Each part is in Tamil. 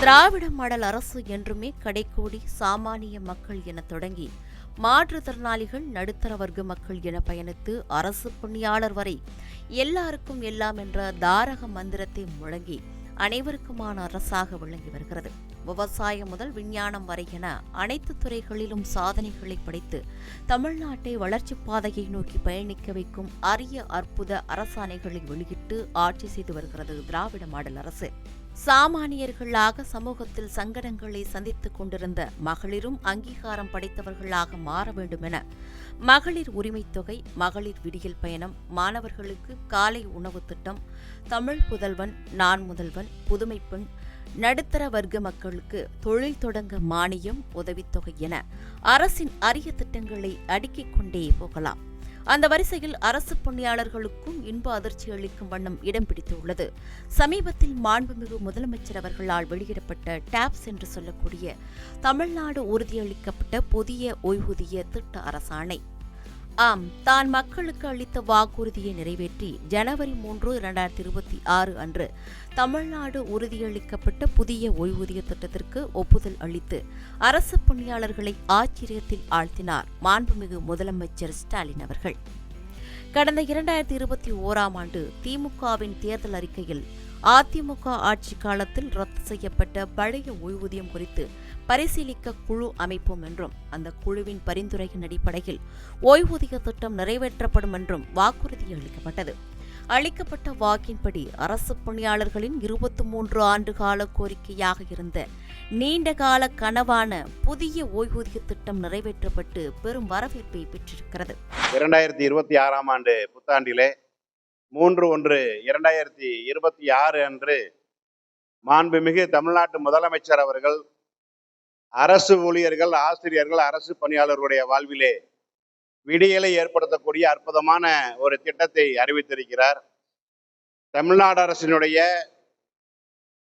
திராவிட மாடல் அரசு என்றுமே கடைக்கோடி சாமானிய மக்கள் என தொடங்கி மாற்றுத்திறனாளிகள் நடுத்தர வர்க்க மக்கள் என பயணித்து அரசு பணியாளர் வரை எல்லாருக்கும் எல்லாம் என்ற தாரக மந்திரத்தை முழங்கி அனைவருக்குமான அரசாக விளங்கி வருகிறது. விவசாயம் முதல் விஞ்ஞானம் வரை என அனைத்து துறைகளிலும் சாதனைகளை படைத்து தமிழ்நாட்டை வளர்ச்சிப் பாதையை நோக்கி பயணிக்க வைக்கும் அரிய அற்புத அரசாணைகளை வெளியிட்டு ஆட்சி செய்து வருகிறது திராவிட மாடல் அரசு. சாமானியர்களாக சமூகத்தில் சங்கடங்களை சந்தித்துக் கொண்டிருந்த மகளிரும் அங்கீகாரம் படைத்தவர்களாக மாற வேண்டும் என மகளிர் உரிமைத் தொகை, மகளிர் விடியல் பயணம், மாணவர்களுக்கு காலை உணவு திட்டம், தமிழ் புதல்வன், நான் முதல்வன், புதுமை பெண், நடுத்தர வர்க்க மக்களுக்கு தொழில் தொடங்க மானியம், உதவித்தொகை என அரசின் அரிய திட்டங்களை அடுக்கிக் கொண்டே போகலாம். அந்த வரிசையில் அரசு பணியாளர்களுக்கும் இன்ப அதிர்ச்சி அளிக்கும் வண்ணம் இடம் பிடித்துள்ளது சமீபத்தில் மாண்புமிகு முதலமைச்சர் அவர்களால் வெளியிடப்பட்ட டாப்ஸ் என்று சொல்லக்கூடிய தமிழ்நாடு உறுதியளிக்கப்பட்ட புதிய ஓய்வூதிய திட்ட அரசாணை. ஆம், தான் மக்களுக்கு அளித்த வாக்குறுதியை நிறைவேற்றி ஜனவரி 3, 2026 அன்று தமிழ்நாடு உறுதியளிக்கப்பட்ட புதிய ஓய்வூதிய திட்டத்திற்கு ஒப்புதல் அளித்து அரசு பணியாளர்களை ஆச்சரியத்தில் ஆழ்த்தினார் மாண்புமிகு முதலமைச்சர் ஸ்டாலின் அவர்கள். கடந்த 2021ஆம் ஆண்டு திமுகவின் தேர்தல் அறிக்கையில் அதிமுக ஆட்சி காலத்தில் ரத்து செய்யப்பட்ட பழைய ஓய்வூதியம் குறித்து பரிசீலிக்க குழு அமைப்போம் என்றும் அந்த குழுவின் பரிந்துரையின் அடிப்படையில் ஓய்வூதிய திட்டம் நிறைவேற்றப்படும் என்றும் வாக்குறுதி அளிக்கப்பட்டது. அளிக்கப்பட்ட வாக்கின்படி அரசு பணியாளர்களின் 23 ஆண்டு கால கோரிக்கையாக இருந்த நீண்டகால கனவான புதிய ஓய்வூதிய திட்டம் நிறைவேற்றப்பட்டு பெரும் வரவேற்பை பெற்றிருக்கிறது. 2026ஆம் ஆண்டு புத்தாண்டிலே 3/1/2026 அன்று மாண்புமிகு தமிழ்நாட்டு முதலமைச்சர் அவர்கள் அரசு ஊழியர்கள், ஆசிரியர்கள், அரசு பணியாளர்களுடைய வாழ்விலே விடியலை ஏற்படுத்தக்கூடிய அற்புதமான ஒரு திட்டத்தை அறிவித்திருக்கிறார். தமிழ்நாடு அரசினுடைய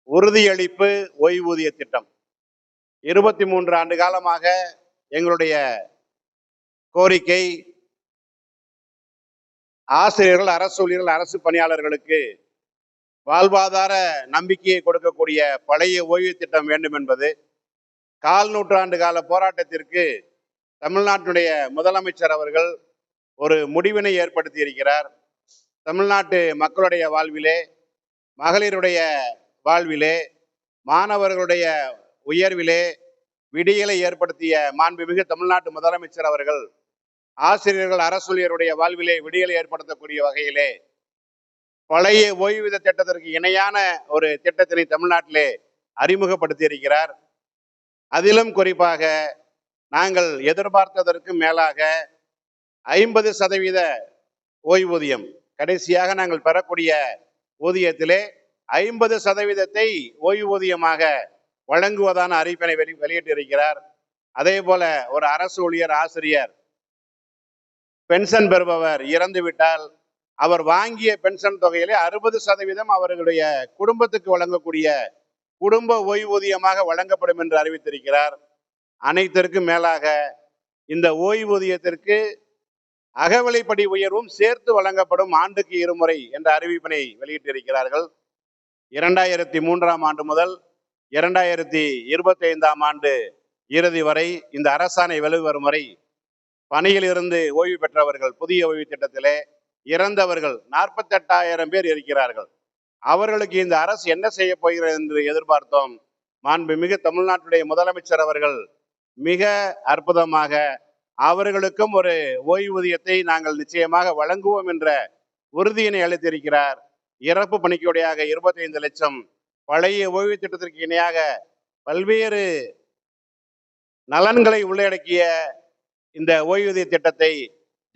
உறுதியளிப்பு ஓய்வூதிய திட்டம் 23 ஆண்டு காலமாக எங்களுடைய கோரிக்கை, ஆசிரியர்கள், அரசு ஊழியர்கள், அரசு பணியாளர்களுக்கு வாழ்வாதார நம்பிக்கையை கொடுக்கக்கூடிய பழைய ஓய்வு திட்டம் வேண்டும் என்பது. கால் நூற்றாண்டு கால போராட்டத்திற்கு தமிழ்நாட்டுடைய முதலமைச்சர் அவர்கள் ஒரு முடிவினை ஏற்படுத்தி இருக்கிறார். தமிழ்நாட்டு மக்களுடைய வாழ்விலே, மகளிருடைய வாழ்விலே, மாணவர்களுடைய உயர்விலே விடியலை ஏற்படுத்திய மாண்புமிகு தமிழ்நாட்டு முதலமைச்சர் அவர்கள் ஆசிரியர்கள், அரசூழியருடைய வாழ்விலே விடியலை ஏற்படுத்தக்கூடிய வகையிலே பழைய ஓய்வூதிய திட்டத்திற்கு இணையான ஒரு திட்டத்தினை தமிழ்நாட்டிலே அறிமுகப்படுத்தி இருக்கிறார். அதிலும் குறிப்பாக நாங்கள் எதிர்பார்த்ததற்கு மேலாக 50% ஓய்வூதியம், கடைசியாக நாங்கள் பெறக்கூடிய ஊதியத்திலே 50% ஓய்வூதியமாக வழங்குவதான அறிவிப்பினை வெளியிட்டிருக்கிறார். அதே போல ஒரு அரசு ஊழியர், ஆசிரியர் பென்ஷன் பெறுபவர் இறந்துவிட்டால் அவர் வாங்கிய பென்ஷன் தொகையிலே 60% அவர்களுடைய குடும்பத்துக்கு வழங்கக்கூடிய குடும்ப ஓய்வூதியமாக வழங்கப்படும் என்று அறிவித்திருக்கிறார். அனைத்திற்கும் மேலாக இந்த ஓய்வூதியத்திற்கு அகவிலைப்படி உயர்வும் சேர்த்து வழங்கப்படும், ஆண்டுக்கு 2 முறை என்ற அறிவிப்பினை வெளியிட்டிருக்கிறார்கள். 2003ஆம் ஆண்டு முதல் 2025ஆம் ஆண்டு இறுதி வரை இந்த அரசாணை வெளிவரும் வரை பணியில் இருந்து ஓய்வு பெற்றவர்கள், புதிய ஓய்வு திட்டத்திலே இறந்தவர்கள் 48,000 பேர் இருக்கிறார்கள். அவர்களுக்கு இந்த அரசு என்ன செய்ய போகிறது என்று எதிர்பார்த்தோம். மாண்புமிகு தமிழ்நாட்டுடைய முதலமைச்சர் அவர்கள் மிக அற்புதமாக அவர்களுக்கும் ஒரு ஓய்வூதியத்தை நாங்கள் நிச்சயமாக வழங்குவோம் என்ற உறுதியினை அளித்திருக்கிறார். இறப்பு பணிக்கையாக 25 லட்சம், பழைய ஓய்வு திட்டத்திற்கு இணையாக பல்வேறு நலன்களை உள்ளடக்கிய இந்த ஓய்வூதிய திட்டத்தை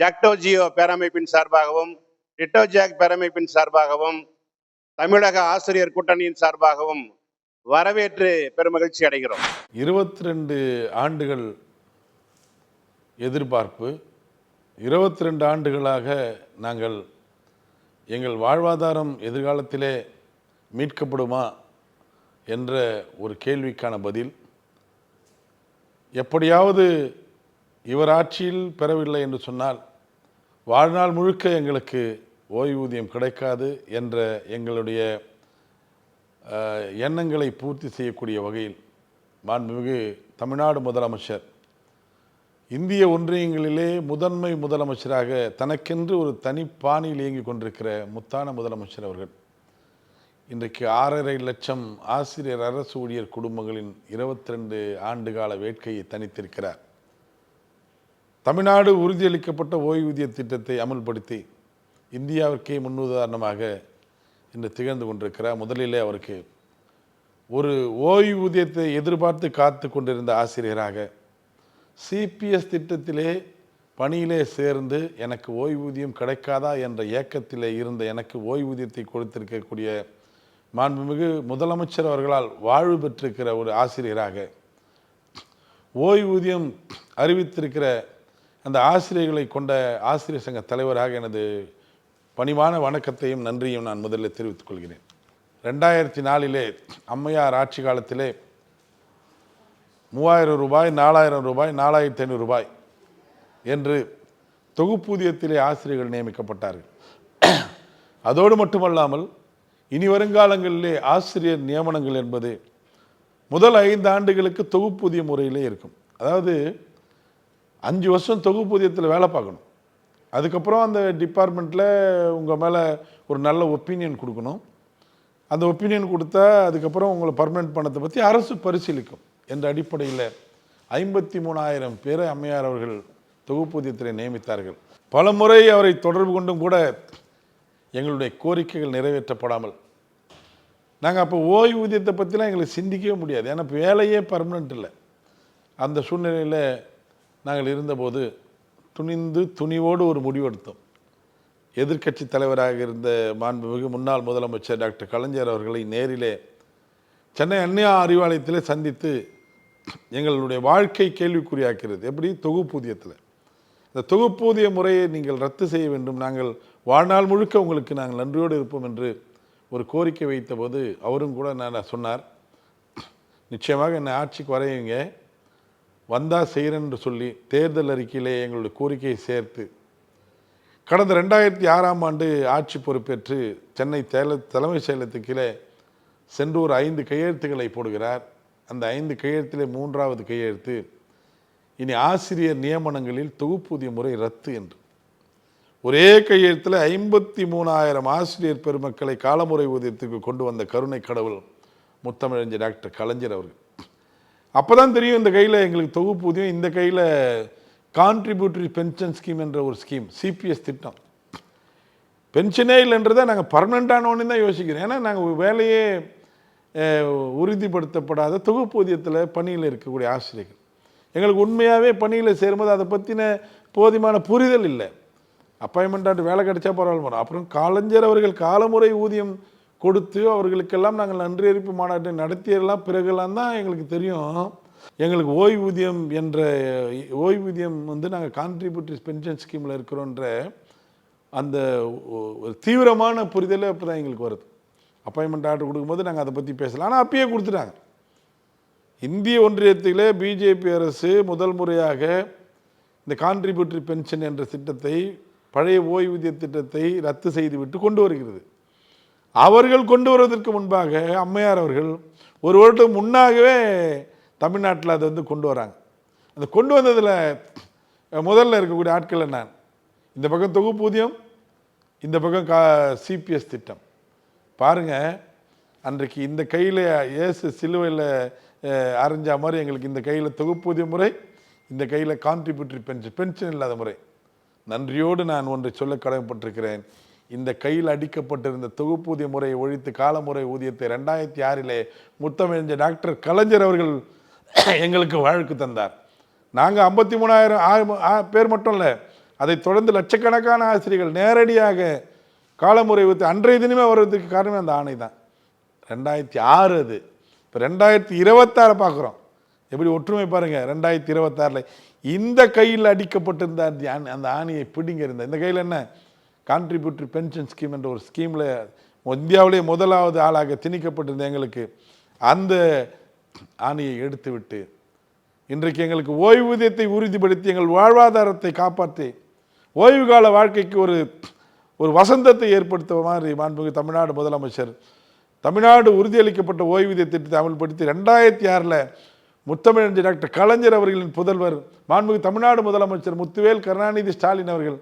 ஜாக்டோஜியோ பேரமைப்பின் சார்பாகவும், டிட்டோஜாக் பேரமைப்பின் சார்பாகவும், தமிழக ஆசிரியர் கூட்டணியின் சார்பாகவும் வரவேற்று பெருமகிழ்ச்சி அடைகிறோம். 22 ஆண்டுகள் எதிர்பார்ப்பு, 22 ஆண்டுகளாக நாங்கள் எங்கள் வாழ்வாதாரம் எதிர்காலத்திலே மீட்கப்படுமா என்ற ஒரு கேள்விக்கான பதில், எப்படியாவது இவர் ஆட்சியில் பெறவில்லை என்று சொன்னால் வாழ்நாள் முழுக்க எங்களுக்கு ஓய்வூதியம் கிடைக்காது என்ற எங்களுடைய எண்ணங்களை பூர்த்தி செய்யக்கூடிய வகையில் மாண்புமிகு தமிழ்நாடு முதலமைச்சர் இந்திய ஒன்றியங்களிலே முதன்மை முதலமைச்சராக தனக்கென்று ஒரு தனி பாணியில் இயங்கிக் கொண்டிருக்கிற முத்தான முதலமைச்சர் அவர்கள் இன்றைக்கு 6.5 லட்சம் ஆசிரியர் அரசு ஊழியர் குடும்பங்களின் 22 ஆண்டுகால வேட்கையை தணித்திருக்கிறார். தமிழ்நாடு உறுதியளிக்கப்பட்ட ஓய்வூதிய திட்டத்தை அமல்படுத்தி இந்தியாவிற்கே முன்னுதாரணமாக இன்று திகழ்ந்து கொண்டிருக்கிறார். முதலிலே அவருக்கு ஒரு ஓய்வூதியத்தை எதிர்பார்த்து காத்து கொண்டிருந்த ஆசிரியராக சிபிஎஸ் திட்டத்திலே பணியிலே சேர்ந்து எனக்கு ஓய்வூதியம் கிடைக்காதா என்ற ஏக்கத்திலே இருந்த எனக்கு ஓய்வூதியத்தை கொடுத்திருக்கக்கூடிய மாண்புமிகு முதலமைச்சர் அவர்களால் வாழ்வு பெற்றிருக்கிற ஒரு ஆசிரியராக ஓய்வூதியம் அறிவித்திருக்கிற அந்த ஆசிரியர்களை கொண்ட ஆசிரியர் சங்க தலைவராக எனது பணிவான வணக்கத்தையும் நன்றியும் நான் முதலில் தெரிவித்துக் கொள்கிறேன். 2004 அம்மையார் ஆட்சி காலத்திலே 3000 ரூபாய், 4000 ரூபாய், 4500 ரூபாய் என்று தொகுப்பூதியத்திலே ஆசிரியர்கள் நியமிக்கப்பட்டார்கள். அதோடு மட்டுமல்லாமல் இனி வருங்காலங்களிலே ஆசிரியர் நியமனங்கள் என்பது முதல் 5 ஆண்டுகளுக்கு தொகுப்பூதிய முறையிலே இருக்கும். அதாவது 5 வருஷம் தொகுப்பூதியத்தில் வேலை பார்க்கணும். அதுக்கப்புறம் அந்த டிபார்ட்மெண்ட்டில் உங்கள் மேலே ஒரு நல்ல ஒப்பீனியன் கொடுக்கணும். அந்த ஒப்பீனியன் கொடுத்தா அதுக்கப்புறம் உங்களை பர்மனெண்ட் பண்ணதை பற்றி அரசு பரிசீலிக்கும் என்ற அடிப்படையில் 53,000 பேரை அம்மையார் அவர்கள் தொகுப்பூதியத்தில் நியமித்தார்கள். பல முறை அவரை தொடர்பு கொண்டும் கூட எங்களுடைய கோரிக்கைகள் நிறைவேற்றப்படாமல் நாங்கள் அப்போ ஓய்வூதியத்தை பற்றிலாம் எங்களுக்கு சிந்திக்கவே முடியாது. ஏன்னா இப்போ வேலையே பர்மனெண்ட் இல்லை. அந்த சூழ்நிலையில் நாங்கள் இருந்தபோது துணிவோடு ஒரு முடிவெடுத்தோம். எதிர்க்கட்சி தலைவராக இருந்த மாண்புமிகு முன்னாள் முதலமைச்சர் டாக்டர் கலைஞர் அவர்களை நேரிலே சென்னை அண்ணா அறிவாலயத்திலே சந்தித்து எங்களுடைய வாழ்க்கை கேள்விக்குறியாக்கிறது. எப்படி? தொகுப்பூதியத்தில் இந்த தொகுப்பூதிய முறையை நீங்கள் ரத்து செய்ய வேண்டும், நாங்கள் வாழ்நாள் முழுக்க உங்களுக்கு நாங்கள் நன்றியோடு இருப்போம் என்று ஒரு கோரிக்கை வைத்தபோது அவரும் கூட நான் சொன்னார், நிச்சயமாக என்னை ஆட்சிக்கு வரையுங்க, வந்தால் செய்கிறேன் என்று சொல்லி தேர்தல் அறிக்கையிலே எங்களுடைய கோரிக்கையை சேர்த்து கடந்த 2006ஆம் ஆண்டு ஆட்சி பொறுப்பேற்று சென்னை தலைமைச் செயலகத்துக்கு கீழே சென்று ஒரு 5 கையெழுத்துக்களை போடுகிறார். அந்த 5 கையெழுத்திலே 3வது கையெழுத்து இனி ஆசிரியர் நியமனங்களில் தொகுப்பூதிய முறை ரத்து என்று. ஒரே கையெழுத்தில் 53,000 ஆசிரியர் பெருமக்களை காலமுறை ஊதியத்துக்கு கொண்டு வந்த கருணை கடவுள் முத்தமிழறிஞர் டாக்டர் கலைஞர் அவர்கள். அப்போ தான் தெரியும் இந்த கையில் எங்களுக்கு தொகுப்பூதியம், இந்த கையில் கான்ட்ரிபியூட்டரி பென்ஷன் ஸ்கீம் என்ற ஒரு ஸ்கீம், சிபிஎஸ் திட்டம். பென்ஷனே இல்லைன்றதை நாங்கள் பர்மனெண்ட்டானோன்னு தான் யோசிக்கிறோம். ஏன்னா நாங்கள் வேலையே உறுதிப்படுத்தப்படாத தொகுப்பூதியத்தில் பணியில் இருக்கக்கூடிய ஆசிரியர்கள் எங்களுக்கு உண்மையாகவே பணியில் சேரும்போது அதை பற்றின போதுமான புரிதல் இல்லை. அப்பாயின்மெண்ட் வேலை கிடைச்சா பரவாயில்ல. அப்புறம் கலைஞர் அவர்கள் காலமுறை ஊதியம் கொடுத்து அவர்களுக்கெல்லாம் நாங்கள் நன்றி அறிவிப்பு மாநாட்டை நடத்தியெல்லாம் பிறகுலாம் தான் எங்களுக்கு தெரியும் எங்களுக்கு ஓய்வூதியம் என்ற ஓய்வூதியம் நாங்கள் கான்ட்ரிபியூட்டரி பென்ஷன் ஸ்கீமில் இருக்கிறோன்ற அந்த ஒரு தீவிரமான புரிதலே அப்போ தான் எங்களுக்கு வருது. அப்பாயின்மெண்ட் ஆர்டர் கொடுக்கும்போது நாங்கள் அதை பற்றி பேசலாம். ஆனால் அப்பயே கொடுத்துட்டாங்க. இந்திய ஒன்றியத்திலே பிஜேபி அரசு முதல் முறையாக இந்த கான்ட்ரிபியூட்டரி பென்ஷன் என்ற திட்டத்தை, பழைய ஓய்வூதிய திட்டத்தை ரத்து செய்துவிட்டு கொண்டு வருகிறது. அவர்கள் கொண்டு வருவதற்கு முன்பாக அம்மையார் அவர்கள் ஒரு வருடம் முன்னாகவே தமிழ்நாட்டில் அதை கொண்டு வராங்க. அந்த கொண்டு வந்ததில் முதல்ல இருக்கக்கூடிய ஆட்கள் என்ன, இந்த பக்கம் தொகுப்பூதியம், இந்த பக்கம் சிபிஎஸ் திட்டம். பாருங்கள், அன்றைக்கு இந்த கையில் இயேசு சிலுவையில் அரைஞ்சா மாதிரி எங்களுக்கு இந்த கையில் தொகுப்பூதிய முறை, இந்த கையில் கான்ட்ரிபியூட்டரி பென்ஷன் இல்லாத முறை. நன்றியோடு நான் ஒன்றை சொல்ல கடமைப்பட்டிருக்கிறேன். இந்த கையில் அடிக்கப்பட்டிருந்த தொகுப்பூதிய முறையை ஒழித்து காலமுறை ஊதியத்தை 2006 முத்தமிழறிஞர் டாக்டர் கலைஞர் அவர்கள் எங்களுக்கு வாழ்க்கு தந்தார். நாங்கள் 53,000 பேர் மட்டும் இல்லை, அதை தொடர்ந்து லட்சக்கணக்கான ஆசிரியர்கள் நேரடியாக காலமுறை ஊதிய அன்றைய தினமே வருவதற்கு காரணமே அந்த ஆணை தான். 2006 அது. இப்போ 2026 பார்க்குறோம். எப்படி ஒற்றுமை பாருங்கள். 2026 இந்த கையில் அடிக்கப்பட்டிருந்த அந்த ஆணையை பிடிங்க இருந்த இந்த கையில் என்ன, கான்ட்ரிபியூட்டரி பென்ஷன் ஸ்கீம் என்ற ஒரு ஸ்கீமில் இந்தியாவிலே முதலாவது ஆளாக திணிக்கப்பட்டிருந்த எங்களுக்கு அந்த ஆணையை எடுத்துவிட்டு இன்றைக்கு எங்களுக்கு ஓய்வூதியத்தை உறுதிப்படுத்தி எங்கள் வாழ்வாதாரத்தை காப்பாற்றி ஓய்வு கால வாழ்க்கைக்கு ஒரு வசந்தத்தை ஏற்படுத்த மாதிரி மாண்புமிகு தமிழ்நாடு முதலமைச்சர் தமிழ்நாடு உறுதியளிக்கப்பட்ட ஓய்வூதிய திட்டத்தை அமல்படுத்தி 2006 முத்தமிழஞ்சு டாக்டர் கலைஞர் அவர்களின் புதல்வர் மாண்புமிகு தமிழ்நாடு முதலமைச்சர் முத்துவேல் கருணாநிதி ஸ்டாலின் அவர்கள்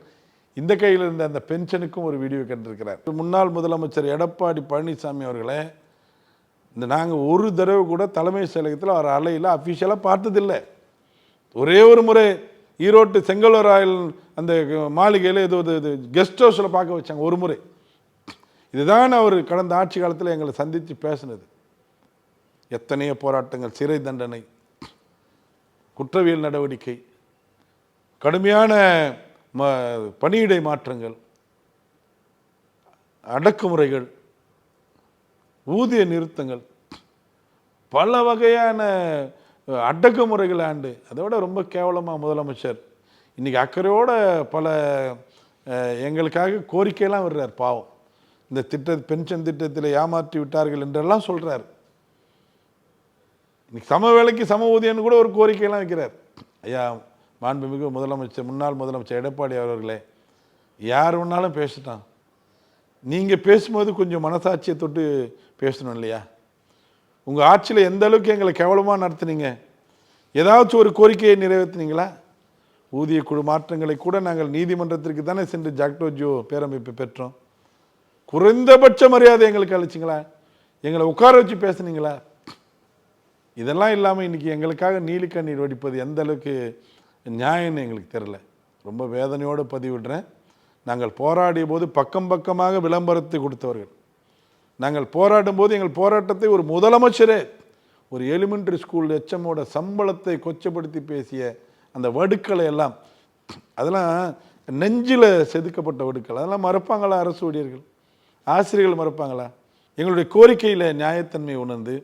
இந்த கையில் இருந்த அந்த பென்ஷனுக்கும் ஒரு வீடியோ கண்டிருக்கிறார். முன்னாள் முதலமைச்சர் எடப்பாடி பழனிசாமி அவர்களே, இந்த நாங்கள் ஒரு தடவை கூட தலைமை செயலகத்தில் அவர் அலையில் அஃபிஷியலாக பார்த்ததில்லை. ஒரே ஒரு முறை ஈரோட்டு செங்கல்வராயல் அந்த மாளிகையில் ஏதோ கெஸ்ட் ஹவுஸில் பார்க்க வச்சாங்க ஒரு முறை. இதுதான் அவர் கடந்த ஆட்சி காலத்தில் எங்களை சந்தித்து பேசினது. எத்தனையோ போராட்டங்கள், சிறை தண்டனை, குற்றவியல் நடவடிக்கை, கடுமையான பணியிடை மாற்றங்கள், அடக்குமுறைகள், ஊதிய நிறுத்தங்கள், பல வகையான அடக்குமுறைகள் ஆண்டு. அதோட ரொம்ப கேவலமாக முதலமைச்சர் இன்றைக்கி அக்கறையோட பல எங்களுக்காக கோரிக்கையெல்லாம் விடுறார். பாவம், இந்த பென்ஷன் திட்டத்தில் ஏமாற்றி விட்டார்கள் என்றெல்லாம் சொல்கிறார். இன்னைக்கு சம வேலைக்கு சம ஊதியம்னு கூட ஒரு கோரிக்கையெல்லாம் வைக்கிறார். ஐயா, மாண்புமிகு முதலமைச்சர், முன்னாள் முதலமைச்சர் எடப்பாடி அவர்களே, யார் வேணாலும் பேசிட்டான், நீங்கள் பேசும்போது கொஞ்சம் மனசாட்சியை தொட்டு பேசணும் இல்லையா? உங்கள் ஆட்சியில் எந்த அளவுக்கு எங்களை கேவலமாக நடத்துனீங்க? ஏதாச்சும் ஒரு கோரிக்கையை நிறைவேற்றினீங்களா? ஊதிய குழு மாற்றங்களை கூட நாங்கள் நீதிமன்றத்திற்கு தானே சென்று ஜாக்டோஜியோ பேரமைப்பு பெற்றோம். குறைந்தபட்ச மரியாதை எங்களுக்கு அளிச்சிங்களா? எங்களை உட்கார வச்சு பேசுனீங்களா? இதெல்லாம் இல்லாமல் இன்றைக்கி எங்களுக்காக நீலி கண்ணீர் வடிப்பது எந்த அளவுக்கு நியாயம்னு எங்களுக்கு தெரில. ரொம்ப வேதனையோடு பதிவிடுறேன். நாங்கள் போராடிய போது பக்கம் பக்கமாக விளம்பரத்தை கொடுத்தவர்கள். நாங்கள் போராடும் போது எங்கள் போராட்டத்தை ஒரு முதலமைச்சரே ஒரு எலிமெண்ட்ரி ஸ்கூல் எச்எம்மோட சம்பளத்தை கொச்சப்படுத்தி பேசிய அந்த வடுக்களை எல்லாம், அதெல்லாம் நெஞ்சில் செதுக்கப்பட்ட வடுக்கள். அதெல்லாம் மறப்பாங்களா? அரசு ஊழியர்கள், ஆசிரியர்கள் மறப்பாங்களா? எங்களுடைய கோரிக்கையில் நியாயத்தன்மை உணர்ந்து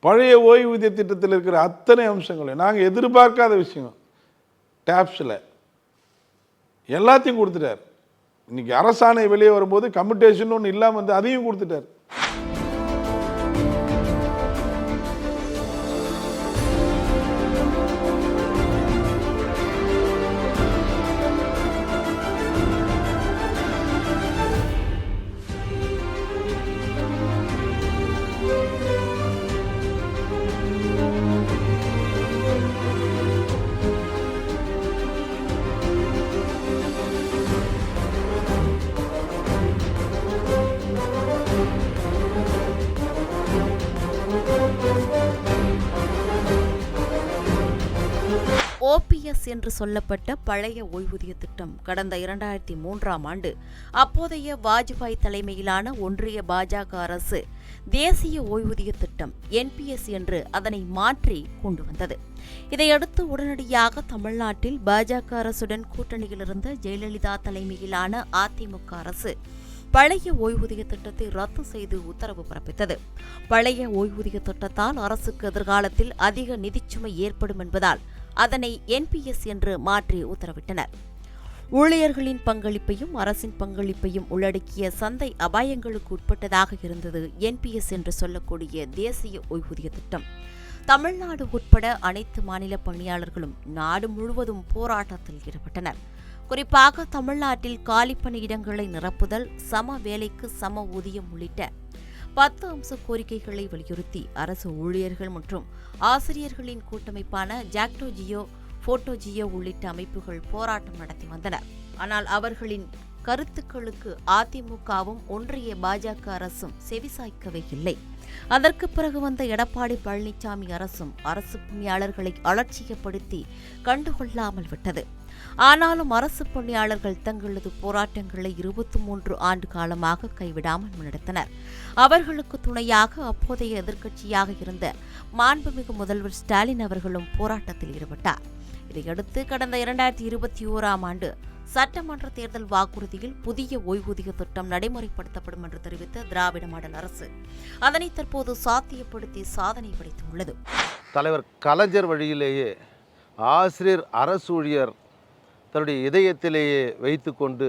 பழைய ஓய்வூதிய திட்டத்தில் இருக்கிற அத்தனை அம்சங்களையும் நாங்கள் எதிர்பார்க்காத விஷயம் டேப்ஸில் எல்லாத்தையும் கொடுத்துட்டார். இன்னைக்கு அரசாணை வெளியே வரும்போது கம்யூட்டேஷன் ஒன்று இல்லாமல் வந்து அதையும் கொடுத்துட்டார். ஓபிஎஸ் என்று சொல்லப்பட்ட பழைய ஓய்வூதிய திட்டம் கடந்த 2003ஆம் ஆண்டு அப்போதைய வாஜ்பாய் தலைமையிலான ஒன்றிய பாஜக அரசு தேசிய ஓய்வூதிய திட்டம் என்பிஎஸ் என்று அதனை மாற்றி கொண்டு வந்தது. இதையடுத்து உடனடியாக தமிழ்நாட்டில் பாஜக அரசுடன் கூட்டணியில் இருந்த ஜெயலலிதா தலைமையிலான அதிமுக அரசு பழைய ஓய்வூதிய திட்டத்தை ரத்து செய்து உத்தரவு பிறப்பித்தது. பழைய ஓய்வூதிய திட்டத்தால் அரசுக்கு எதிர்காலத்தில் அதிக நிதிச்சுமை ஏற்படும் என்பதால் அதனை என்பிஎஸ் என்று மாற்றி உத்தரவிட்டனர். ஊழியர்களின் பங்களிப்பையும் அரசின் பங்களிப்பையும் உள்ளடக்கிய சந்தை அபாயங்களுக்கு உட்பட்டதாக இருந்தது என்பிஎஸ் என்று சொல்லக்கூடிய தேசிய ஓய்வூதிய திட்டம். தமிழ்நாடு உட்பட அனைத்து மாநில பணியாளர்களும் நாடு முழுவதும் போராட்டத்தில் ஈடுபட்டனர். குறிப்பாக தமிழ்நாட்டில் காலி பணியிடங்களை நிரப்புதல், சம வேலைக்கு சம ஊதியம் உள்ளிட்ட 10 அம்ச கோரிக்கைகளை வலியுறுத்தி அரசு ஊழியர்கள் மற்றும் ஆசிரியர்களின் கூட்டமைப்பான ஜாக்டோஜியோ, போட்டோஜியோ உள்ளிட்ட அமைப்புகள் போராட்டம் நடத்தி வந்தனர். ஆனால் அவர்களின் கருத்துக்களுக்கு அதிமுகவும் ஒன்றிய பாஜக அரசும் செவிசாய்க்கவே இல்லை. அதற்கு பிறகு வந்த எடப்பாடி பழனிசாமி அரசும் அரசு பணியாளர்களை அலட்சியப்படுத்தி கண்டுகொள்ளாமல் விட்டது. ஆனாலும் அரசு பணியாளர்கள் தங்களது போராட்டங்களை 23 ஆண்டு காலமாக கைவிடாமல் முன்னெடுத்தனர். அவர்களுக்கு துணையாக அப்போதைய எதிர்க்கட்சியாக இருந்த மாண்புமிகு முதல்வர் ஸ்டாலின் அவர்களும் போராட்டத்தில் ஈடுபட்டார். இதையடுத்து கடந்த 2021ஆம் ஆண்டு சட்டமன்ற தேர்தல் வாக்குறுதியில் புதிய ஓய்வூதிய திட்டம் நடைமுறைப்படுத்தப்படும் என்று தெரிவித்த திராவிட மாடல் அரசு அதனை தற்போது சாத்தியப்படுத்தி சாதனை படைத்துள்ளது. தலைவர் கலைஞர் வழியிலேயே ஆசிரியர் அரசு ஊழியர் தன்னுடைய இதயத்திலேயே வைத்துக்கொண்டு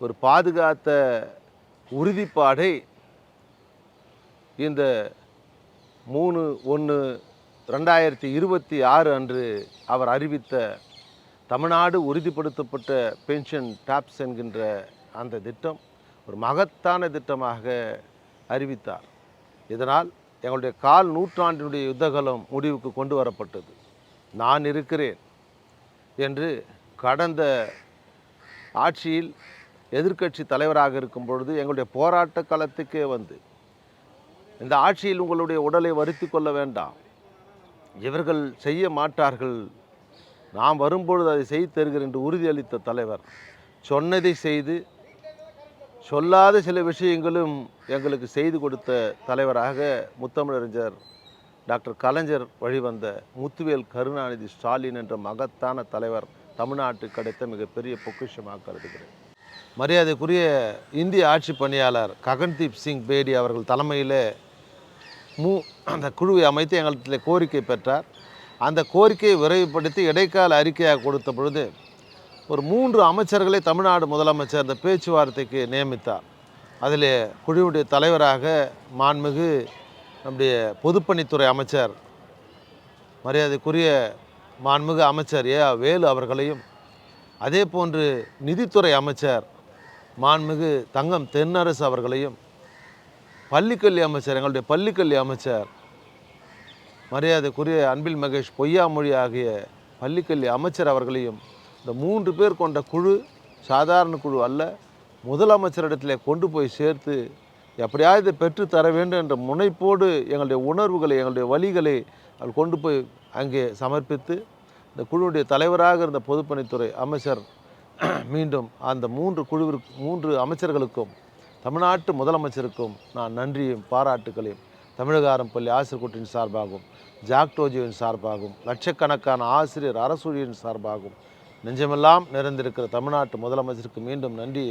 ஒரு பாதுகாத்த உறுதிப்பாடை இந்த 3/1/2026 அன்று அவர் அறிவித்த தமிழ்நாடு உறுதிப்படுத்தப்பட்ட பென்ஷன் டாப்ஸ் என்கின்ற அந்த திட்டம் ஒரு மகத்தான திட்டமாக அறிவித்தார். இதனால் எங்களுடைய கால் நூற்றாண்டினுடைய யுத்தகாலம் முடிவுக்கு கொண்டு வரப்பட்டது. நான் இருக்கிறேன் என்று கடந்த ஆட்சியில் எதிர்க்கட்சி தலைவராக இருக்கும் பொழுது எங்களுடைய போராட்ட களத்துக்கே வந்து இந்த ஆட்சியில் உங்களுடைய உடலை வருத்தி கொள்ள வேண்டாம், இவர்கள் செய்ய மாட்டார்கள், நாம் வரும்பொழுது அதை செய்து தருகிறேன் என்று உறுதியளித்த தலைவர், சொன்னதை செய்து சொல்லாத சில விஷயங்களும் எங்களுக்கு செய்து கொடுத்த தலைவராக முத்தமிழறிஞர் டாக்டர் கலைஞர் வழிவந்த முத்துவேல் கருணாநிதி ஸ்டாலின் என்ற மகத்தான தலைவர் தமிழ்நாட்டுக்கு கிடைத்த மிகப்பெரிய பொக்கிஷமாக கருதுகிறேன். மரியாதைக்குரிய இந்திய ஆட்சி பணியாளர் ககன்தீப் சிங் பேடி அவர்கள் தலைமையில் அந்த குழுவை அமைத்து எங்களிடத்தில் கோரிக்கை பெற்றார். அந்த கோரிக்கையை விரைவுபடுத்தி இடைக்கால அறிக்கையாக கொடுத்த பொழுது ஒரு 3 அமைச்சர்களை தமிழ்நாடு முதலமைச்சர் அந்த பேச்சுவார்த்தைக்கு நியமித்தார். அதில் குழுவுடைய தலைவராக மாண்புமிகு நம்முடைய பொதுப்பணித்துறை அமைச்சர் மரியாதைக்குரிய மாண்புமிகு அமைச்சர் வேலு அவர்களையும், அதே போன்று நிதித்துறை அமைச்சர் மாண்புமிகு தங்கம் தென்னரசு அவர்களையும், பள்ளிக்கல்வி அமைச்சர் எங்களுடைய பள்ளிக்கல்வி அமைச்சர் மரியாதைக்குரிய அன்பில் மகேஷ் பொய்யாமொழி ஆகிய பள்ளிக்கல்வி அமைச்சர் அவர்களையும், இந்த 3 பேர் கொண்ட குழு சாதாரண குழு அல்ல, முதலமைச்சரிடத்தில் கொண்டு போய் சேர்த்து எப்படியாவது பெற்று தர வேண்டும் என்ற முனைப்போடு எங்களுடைய உணர்வுகளை எங்களுடைய வழிகளை அவள் கொண்டு போய் அங்கே சமர்ப்பித்து இந்த குழுவுடைய தலைவராக இருந்த பொதுப்பணித்துறை அமைச்சர் மீண்டும் அந்த 3 அமைச்சர்களுக்கும் தமிழ்நாட்டு முதலமைச்சருக்கும் நான் நன்றியும் பாராட்டுகளையும் தமிழக ஆரம்பப்பள்ளி ஆசிரியர் கூட்டணியின் சார்பாகவும் ஜாக்டோஜியின் சார்பாகவும் லட்சக்கணக்கான ஆசிரியர் அரசூழியின் சார்பாகவும் நெஞ்சமெல்லாம் நிறைந்திருக்கிற தமிழ்நாட்டு முதலமைச்சருக்கு மீண்டும் நன்றி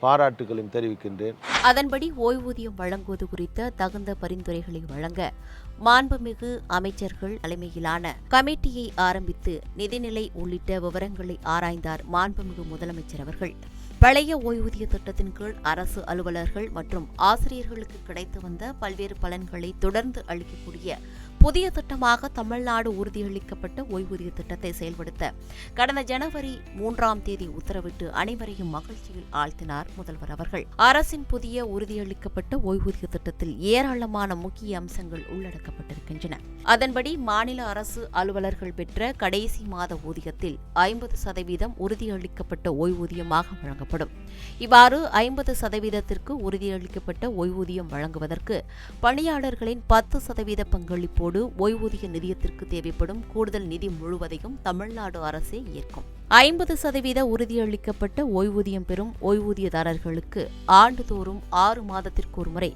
பாராட்டுகளையும் தெரிவிக்கின்றேன். அதன்படி ஓய்வூதியம் வழங்குவது குறித்த தகுந்த பரிந்துரைகளை வழங்க மாண்புமிகு அமைச்சர்கள் தலைமையிலான கமிட்டியை ஆரம்பித்து நிதிநிலை உள்ளிட்ட விவரங்களை ஆராய்ந்தார் மாண்புமிகு முதலமைச்சர் அவர்கள். பழைய ஓய்வூதிய திட்டத்தின் கீழ் அரசு அலுவலர்கள் மற்றும் ஆசிரியர்களுக்கு கிடைத்து வந்த பல்வேறு பலன்களை தொடர்ந்து அளிக்கக்கூடிய புதிய திட்டமாக தமிழ்நாடு உறுதியளிக்கப்பட்ட ஓய்வூதிய திட்டத்தை செயல்படுத்த கடந்த ஜனவரி 3ஆம் தேதி உத்தரவிட்டு அனைவரையும் மகிழ்ச்சியில் ஆழ்த்தினார் முதல்வர் அவர்கள். அரசின் புதிய உறுதியளிக்கப்பட்ட ஓய்வூதிய திட்டத்தில் ஏராளமான முக்கிய அம்சங்கள் உள்ளடக்கப்பட்டிருக்கின்றன. அதன்படி மாநில அரசு அலுவலர்கள் பெற்ற கடைசி மாத ஊதியத்தில் 50% உறுதியளிக்கப்பட்ட ஓய்வூதியமாக வழங்கப்படும். இவ்வாறு 50%த்திற்கு உறுதியளிக்கப்பட்ட ஓய்வூதியம் வழங்குவதற்கு பணியாளர்களின் 10% பங்களிப்போடு ஓய்வூதிய நிதியத்திற்கு தேவைப்படும் கூடுதல் நிதி முழுவதையும் தமிழ்நாடு அரசே ஏற்கும். 50% உறுதியளிக்கப்பட்ட ஓய்வூதியம் பெறும் ஓய்வூதியதாரர்களுக்கு ஆண்டுதோறும் 6 மாதத்திற்கு ஒருமுறை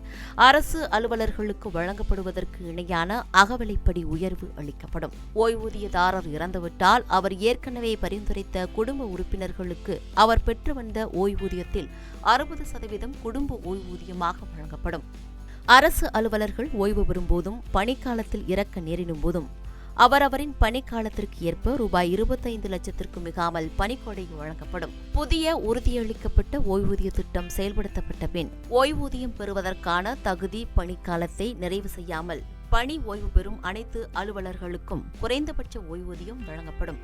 அரசு அலுவலர்களுக்கு வழங்கப்படுவதற்கு இணையான அகவிலைப்படி உயர்வு அளிக்கப்படும். ஓய்வூதியதாரர் இறந்துவிட்டால் அவர் ஏற்கனவே பரிந்துரைத்த குடும்ப உறுப்பினர்களுக்கு அவர் பெற்று வந்த ஓய்வூதியத்தில் 60% குடும்ப ஓய்வூதியமாக வழங்கப்படும். அரசு அலுவலர்கள் ஓய்வு பெறும்போதும் பணிக்காலத்தில் இறக்க நேரிடும் போதும் அவரவரின் பணிக்காலத்திற்கு ஏற்ப ரூபாய் 25 லட்சத்திற்கு மிகாமல் பணிக்கொடை வழங்கப்படும். புதிய உறுதியளிக்கப்பட்ட ஓய்வூதிய திட்டம் செயல்படுத்தப்பட்ட பின் ஓய்வூதியம் பெறுவதற்கான தகுதி பணிக்காலத்தை நிறைவு செய்யாமல் பணி ஓய்வு பெறும் அனைத்து அலுவலர்களுக்கும் குறைந்தபட்ச ஓய்வூதியம் வழங்கப்படும்.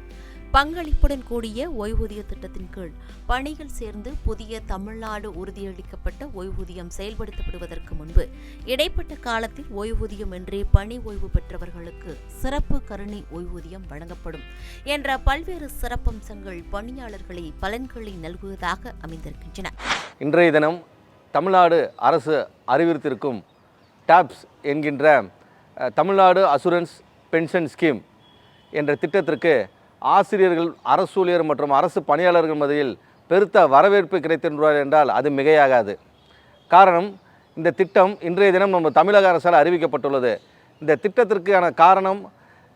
பங்களிப்புடன் கூடிய ஓய்வூதிய திட்டத்தின் கீழ் பணியில் சேர்ந்து புதிய தமிழ்நாடு உறுதியளிக்கப்பட்ட ஓய்வூதியம் செயல்படுத்தப்படுவதற்கு முன்பு இடைப்பட்ட காலத்தில் ஓய்வூதியம் இன்றி பணி ஓய்வு பெற்றவர்களுக்கு சிறப்பு கருணை ஓய்வூதியம் வழங்கப்படும் என்ற பல்வேறு சிறப்பம்சங்கள் பணியாளர்களை பலன்களை நல்குவதாக அமைந்திருக்கின்றன. இன்றைய தினம் தமிழ்நாடு அரசு அறிவித்திருக்கும் டாப்ஸ் என்கின்ற தமிழ்நாடு அசூரன்ஸ் பென்ஷன் ஸ்கீம் என்ற திட்டத்திற்கு ஆசிரியர்கள், அரசூழியர் மற்றும் அரசு பணியாளர்கள் மத்தியில் பெருத்த வரவேற்பு கிடைத்திருந்தார் என்றால் அது மிகையாகாது. காரணம், இந்த திட்டம் இன்றைய தினம் நம்ம தமிழக அரசால் அறிவிக்கப்பட்டுள்ளது. இந்த திட்டத்திற்கான காரணம்,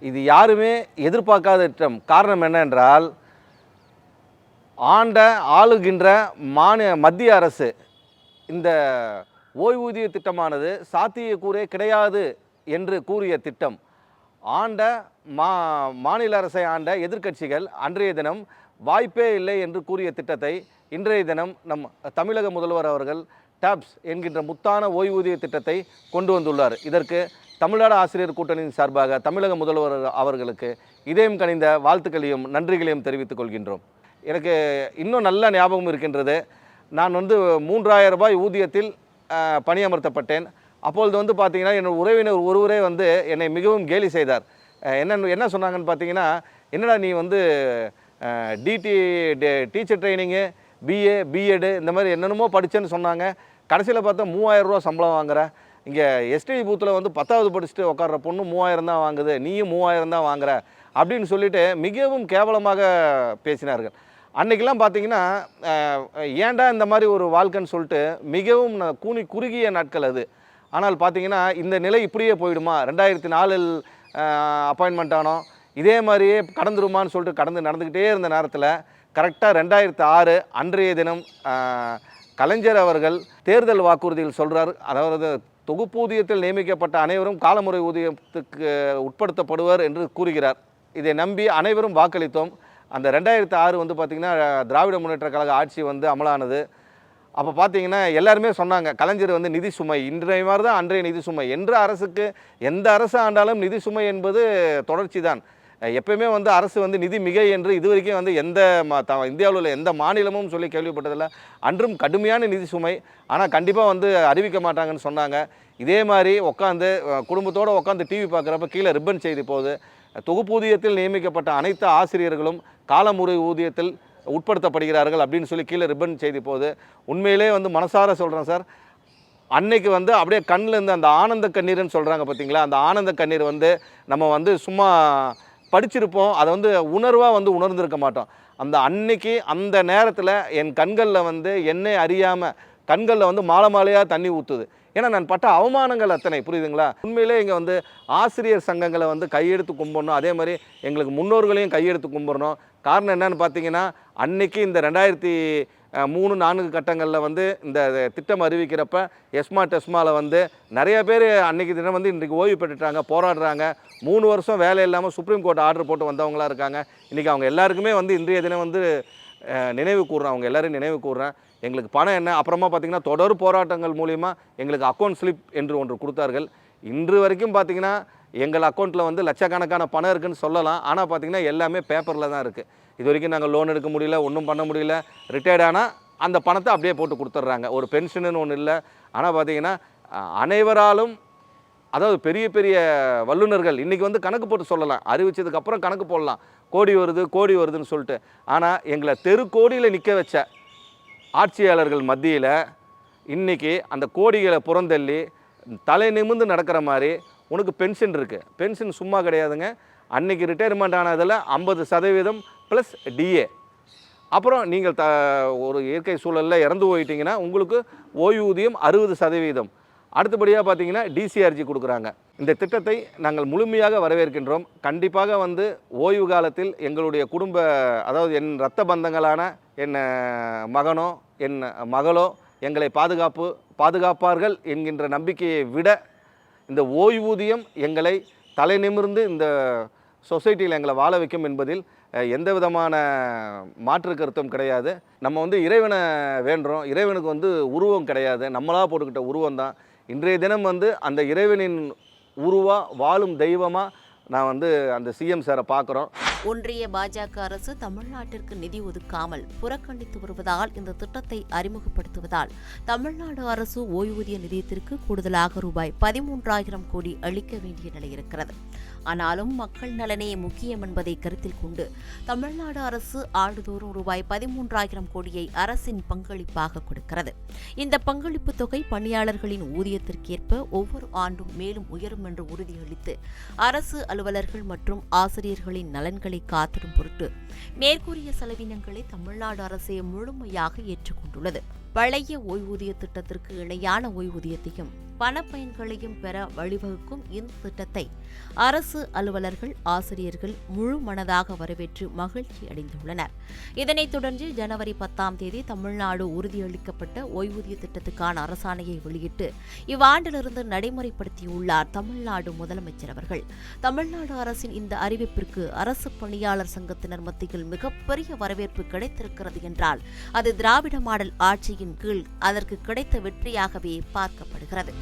இது யாருமே எதிர்பார்க்காத திட்டம். காரணம் என்ன என்றால், ஆளுகின்ற மத்திய அரசு இந்த ஓய்வூதிய திட்டமானது சாத்தியக்கூறே கிடையாது என்று கூறிய திட்டம். மாநில அரசை ஆண்ட எதிர்க்கட்சிகள் அன்றைய தினம் வாய்ப்பே இல்லை என்று கூறிய திட்டத்தை இன்றைய தினம் நம் தமிழக முதல்வர் அவர்கள் டாப்ஸ் என்கின்ற முத்தான ஓய்வூதிய திட்டத்தை கொண்டு வந்துள்ளார். இதற்கு தமிழ்நாடு ஆசிரியர் கூட்டணியின் சார்பாக தமிழக முதல்வர் அவர்களுக்கு இதயம் கனிந்த வாழ்த்துக்களையும் நன்றிகளையும் தெரிவித்துக் கொள்கின்றோம். எனக்கு இன்னும் நல்ல ஞாபகம் இருக்கின்றது. நான் 3000 ரூபாய் ஊதியத்தில் பணியமர்த்தப்பட்டேன். அப்பொழுது வந்து பார்த்தீங்கன்னா என்னோட உறவினர் ஒருவரே வந்து என்னை மிகவும் கேலி செய்தார். என்ன சொன்னாங்கன்னு பார்த்தீங்கன்னா, என்னடா நீ வந்து டீச்சர் ட்ரைனிங்கு, பிஏ, பிஎட் இந்த மாதிரி என்னென்னமோ படித்தேன்னு சொன்னாங்க. கடைசியில் பார்த்தா 3000 ரூபா சம்பளம் வாங்குற. இங்கே எஸ்டிடி பூத்தில் வந்து 10வது படிச்சுட்டு உட்கார்ற பொண்ணு 3000 தான் வாங்குது, நீயும் 3000 தான் வாங்குற அப்படின்னு சொல்லிட்டு மிகவும் கேவலமாக பேசினார்கள். அன்றைக்கெல்லாம் பார்த்தீங்கன்னா ஏன்டா இந்த மாதிரி ஒரு வாழ்க்கைன்னு சொல்லிட்டு மிகவும் குறுகிய நாட்கள் அது. ஆனால் பார்த்தீங்கன்னா இந்த நிலை இப்படியே போயிடுமா, 2004 அப்பாயின்மெண்ட் ஆனோம், இதே மாதிரியே கடந்துருமான்னு சொல்லிட்டு நடந்துக்கிட்டே இருந்த நேரத்தில் கரெக்டாக 2006 அன்றைய தினம் கலைஞர் அவர்கள் தேர்தல் வாக்குறுதியில் சொல்கிறார், அதாவது தொகுப்பூதியத்தில் நியமிக்கப்பட்ட அனைவரும் காலமுறை ஊதியத்துக்கு உட்படுத்தப்படுவர் என்று கூறுகிறார். இதை நம்பி அனைவரும் வாக்களித்தோம். அந்த 2006 வந்து பார்த்திங்கன்னா திராவிட முன்னேற்ற கழக ஆட்சி வந்து அமலானது. அப்போ பார்த்தீங்கன்னா எல்லாருமே சொன்னாங்க, கலைஞர் வந்து நிதி சுமை, இன்றைய மாதிரி தான் அன்றைய நிதி சுமை என்ற அரசுக்கு எந்த அரசு ஆண்டாலும் நிதி சுமை என்பது தொடர்ச்சி தான். எப்பயுமே வந்து அரசு வந்து நிதி மிகை என்று இதுவரைக்கும் வந்து இந்தியாவில் உள்ள எந்த மாநிலமும் சொல்லி கேள்விப்பட்டதில்லை. அன்றும் கடுமையான நிதி சுமை, ஆனால் கண்டிப்பாக வந்து அறிவிக்க மாட்டாங்கன்னு சொன்னாங்க. இதே மாதிரி உட்காந்து குடும்பத்தோடு உட்காந்து டிவி பார்க்குறப்ப கீழே ரிப்பன் செய்தி போகுது, தொகுப்பூதியத்தில் நியமிக்கப்பட்ட அனைத்து ஆசிரியர்களும் காலமுறை ஊதியத்தில் உட்படுத்தப்படுகிறார்கள் அப்படின்னு சொல்லி கீழே ரிப்பன் செய்தி போகுது. உண்மையிலே வந்து மனசார சொல்கிறேன் சார், அன்னைக்கு வந்து அப்படியே கண்ணில் இருந்து அந்த ஆனந்த கண்ணீர்னு சொல்கிறாங்க பார்த்தீங்களா, அந்த ஆனந்த கண்ணீர் வந்து நம்ம வந்து சும்மா படிச்சிருப்போம், அதை வந்து உணர்வாக வந்து உணர்ந்திருக்க மாட்டோம். அந்த அன்னைக்கு அந்த நேரத்தில் என் கண்களில் வந்து என்னை அறியாமல் கண்களில் வந்து மாலை மாலையாக தண்ணி ஊற்றுது. ஏன்னா நான் பட்ட அவமானங்கள் அத்தனை, புரியுதுங்களா? உண்மையிலே இங்கே வந்து ஆசிரியர் சங்கங்களை வந்து கையெடுத்து கும்பிடணும், அதே மாதிரி எங்களுக்கு முன்னோர்களையும் கையெடுத்து கும்பிடணும். காரணம் என்னன்னு பார்த்தீங்கன்னா, அன்னைக்கு இந்த 2003-4 கட்டங்களில் வந்து இந்த திட்டம் அறிவிக்கிறப்ப டெஸ்மாவில் வந்து நிறைய பேர் அன்றைக்கி தினம் வந்து இன்றைக்கு ஓய்வு பெற்றுட்டாங்க, போராடுறாங்க. 3 வருஷம் வேலை இல்லாமல் சுப்ரீம் கோர்ட் ஆர்டர் போட்டு வந்தவங்களாக இருக்காங்க. இன்றைக்கி அவங்க எல்லாருக்குமே வந்து இன்றைய தினம் வந்து நினைவு கூறுறேன், அவங்க எல்லோரும் நினைவு கூறுறேன். எங்களுக்கு பணம் என்ன, அப்புறமா பார்த்திங்கன்னா தொடர் போராட்டங்கள் மூலிமா எங்களுக்கு அக்கௌண்ட் ஸ்லிப் என்று ஒன்று கொடுத்தார்கள். இன்று வரைக்கும் பார்த்திங்கன்னா எங்கள் அக்கௌண்ட்டில் வந்து லட்சக்கணக்கான பணம் இருக்குதுன்னு சொல்லலாம், ஆனால் பார்த்திங்கன்னா எல்லாமே பேப்பரில் தான் இருக்குது. இது வரைக்கும் நாங்கள் லோன் எடுக்க முடியல, ஒன்றும் பண்ண முடியல. ரிட்டையர்ட் ஆனால் அந்த பணத்தை அப்படியே போட்டு கொடுத்துட்றாங்க, ஒரு பென்ஷனுன்னு ஒன்று இல்லை. ஆனால் பார்த்திங்கன்னா அனைவராலும், அதாவது பெரிய பெரிய வல்லுநர்கள் இன்றைக்கி வந்து கணக்கு போட்டு சொல்லலாம், அறிவித்ததுக்கப்புறம் கணக்கு போடலாம், கோடி வருதுன்னு சொல்லிட்டு. ஆனால் எங்களை தெருக்கோடியில் நிற்க வச்ச ஆட்சியாளர்கள் மத்தியில் இன்றைக்கி அந்த கோடிகளை புறந்தள்ளி தலை நிமிர்ந்து நடக்கிற மாதிரி உனக்கு பென்ஷன் இருக்குது. பென்ஷன் சும்மா கிடையாதுங்க. அன்றைக்கி ரிட்டையர்மெண்ட் ஆனதில் 50% ப்ளஸ் டிஏ. அப்புறம் நீங்கள் ஒரு இயற்கை சூழலில் இறந்து போயிட்டீங்கன்னா உங்களுக்கு ஓய்வூதியம் 60%. அடுத்தபடியாக பார்த்தீங்கன்னா டிசிஆர்ஜி கொடுக்குறாங்க. இந்த திட்டத்தை நாங்கள் முழுமையாக வரவேற்கின்றோம். கண்டிப்பாக வந்து ஓய்வு காலத்தில் எங்களுடைய குடும்ப, அதாவது என் இரத்த பந்தங்களான என் மகனோ என் மகளோ எங்களை பாதுகாப்பார்கள் என்கின்ற நம்பிக்கையை விட இந்த ஓய்வூதியம் எங்களை தலை நிமிர்ந்து இந்த சொசைட்டியில் எங்களை வாழ வைக்கும் என்பதில் எந்த விதமான மாற்று கருத்தும் கிடையாது. நம்ம வந்து இறைவனை வேண்டுறோம், இறைவனுக்கு வந்து உருவம் கிடையாது, நம்மளாக போட்டுக்கிட்ட உருவம் தான். இன்றைய தினம் வந்து அந்த இறைவனின் வாழும் தெய்வமாக நான் வந்து அந்த சிஎம் சாரை பார்க்குறோம். ஒன்றிய பாஜக அரசு தமிழ்நாட்டிற்கு நிதி ஒதுக்காமல் புறக்கணித்து வருவதால் இந்த திட்டத்தை அறிமுகப்படுத்துவதால் தமிழ்நாடு அரசு ஓய்வூதிய நிதியத்திற்கு கூடுதலாக ரூபாய் 13,000 கோடி அளிக்க வேண்டிய நிலை இருக்கிறது. ஆனாலும் மக்கள் நலனே முக்கியம் என்பதை கருத்தில் கொண்டு தமிழ்நாடு அரசு ஆண்டுதோறும் ரூபாய் 13,000 கோடியை அரசின் பங்களிப்பாக கொடுக்கிறது. இந்த பங்களிப்பு தொகை பணியாளர்களின் ஊதியத்திற்கேற்ப ஒவ்வொரு ஆண்டும் மேலும் உயரும் என்று உறுதியளித்து அரசு அலுவலர்கள் மற்றும் ஆசிரியர்களின் நலன்களை காத்திடும் பொருட்டு மேற்கூறிய செலவினங்களை தமிழ்நாடு அரசே முழுமையாக ஏற்றுக்கொண்டுள்ளது. பழைய ஓய்வூதிய திட்டத்திற்கு இணையான ஓய்வூதியத்தையும் பணப்பயன்களையும் பெற வழிவகுக்கும் இந்த திட்டத்தை அரசு அலுவலர்கள், ஆசிரியர்கள் முழு மனதாக வரவேற்று மகிழ்ச்சி அடைந்துள்ளனர். இதனைத் தொடர்ந்து ஜனவரி 10 தமிழ்நாடு உறுதியளிக்கப்பட்ட ஓய்வூதிய திட்டத்துக்கான அரசாணையை வெளியிட்டு இவ்வாண்டிலிருந்து நடைமுறைப்படுத்தியுள்ளார் தமிழ்நாடு முதலமைச்சர் அவர்கள். தமிழ்நாடு அரசின் இந்த அறிவிப்பிற்கு அரசு பணியாளர் சங்கத்தினர் மத்தியில் மிகப்பெரிய வரவேற்பு கிடைத்திருக்கிறது என்றால் அது திராவிட மாடல் ஆட்சியின் கீழ் அதற்கு கிடைத்த வெற்றியாகவே பார்க்கப்படுகிறது.